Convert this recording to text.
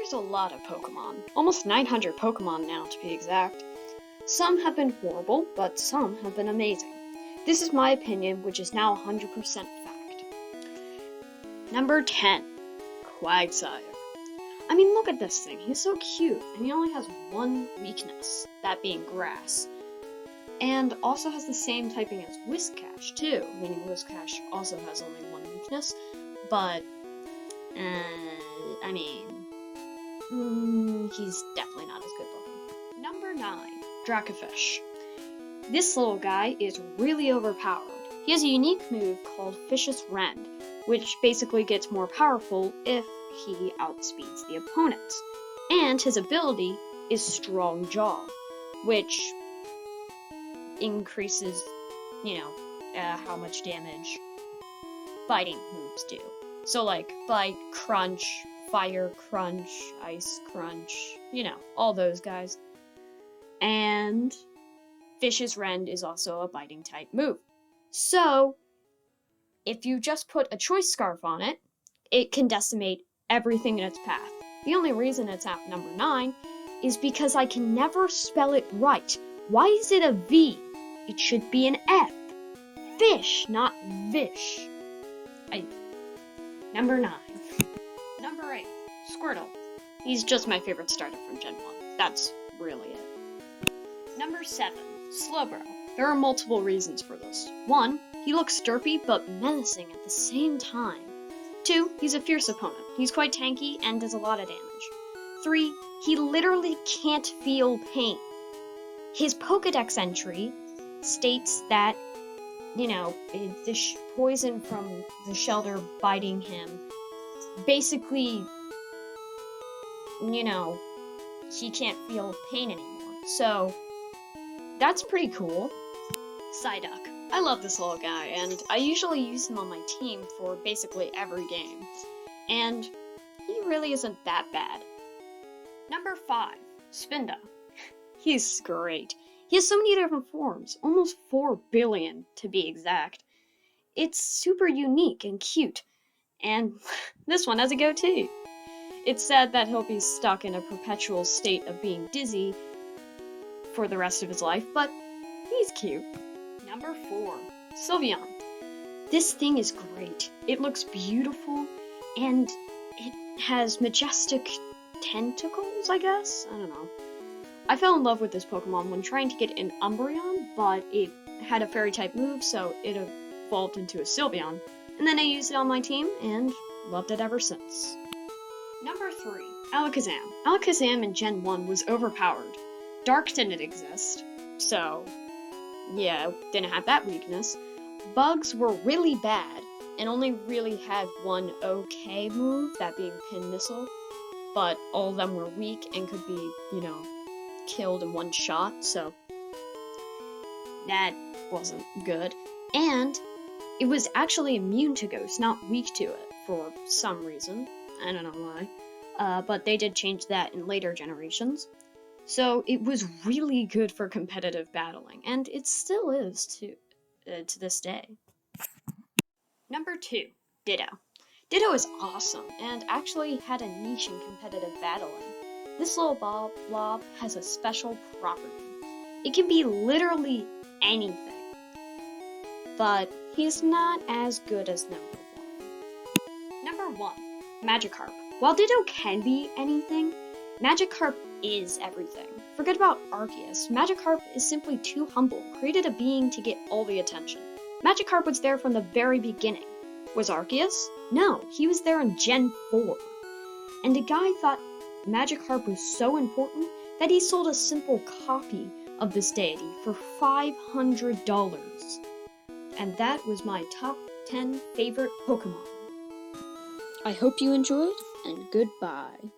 There's a lot of Pokemon, almost 900 Pokemon now to be exact. Some have been horrible, but some have been amazing. This is my opinion, which is now 100% fact. Number 10, Quagsire. I mean, look at this thing. He's so cute, and he only has one weakness, that being grass. And also has the same typing as Whiscash, too, meaning Whiscash also has only one weakness, but, I mean, he's definitely not as good looking. Number 9, Dracofish. This little guy is really overpowered. He has a unique move called Vicious Rend, which basically gets more powerful if he outspeeds the opponents. And his ability is Strong Jaw, which increases, how much damage biting moves do. So like Bite, Crunch, Fire Crunch, Ice Crunch, all those guys. And Vicious Rend is also a biting type move. So, if you just put a Choice Scarf on it, it can decimate everything in its path. The only reason it's at number 9 is because I can never spell it right. Why is it a V? It should be an F. Fish, not Vish. Number 9. Number 8, Squirtle. He's just my favorite starter from Gen 1. That's really it. Number 7, Slowbro. There are multiple reasons for this. 1, he looks derpy but menacing at the same time. 2, he's a fierce opponent. He's quite tanky and does a lot of damage. 3, he literally can't feel pain. His Pokédex entry states that, the poison from the shelter biting him, basically, he can't feel pain anymore. So, that's pretty cool. Psyduck. I love this little guy, and I usually use him on my team for basically every game. And he really isn't that bad. Number 5, Spinda. He's great. He has so many different forms, almost 4 billion to be exact. It's super unique and cute, and this one has a goatee. It's sad that he'll be stuck in a perpetual state of being dizzy for the rest of his life, but he's cute. Number 4, Sylveon. This thing is great. It looks beautiful, and it has majestic tentacles, I guess? I don't know. I fell in love with this Pokemon when trying to get an Umbreon, but it had a Fairy-type move, so it evolved into a Sylveon. And then I used it on my team, and loved it ever since. Number 3, Alakazam. Alakazam in Gen 1 was overpowered. Dark didn't exist, so yeah, didn't have that weakness. Bugs were really bad, and only really had one okay move, that being Pin Missile, but all of them were weak and could be, killed in one shot, so that wasn't good. And it was actually immune to Ghost, not weak to it, for some reason. I don't know why. But they did change that in later generations. So it was really good for competitive battling, and it still is to this day. Number 2, Ditto. Ditto is awesome, and actually had a niche in competitive battling. This little blob has a special property. It can be literally anything, but he's not as good as number 1. Number 1, Magikarp. While Ditto can be anything, Magikarp is everything. Forget about Arceus. Magikarp is simply too humble, created a being to get all the attention. Magikarp was there from the very beginning. Was Arceus? No, he was there in Gen 4. And a guy thought Magikarp was so important that he sold a simple copy of this deity for $500. And that was my top 10 favorite Pokemon. I hope you enjoyed, and goodbye.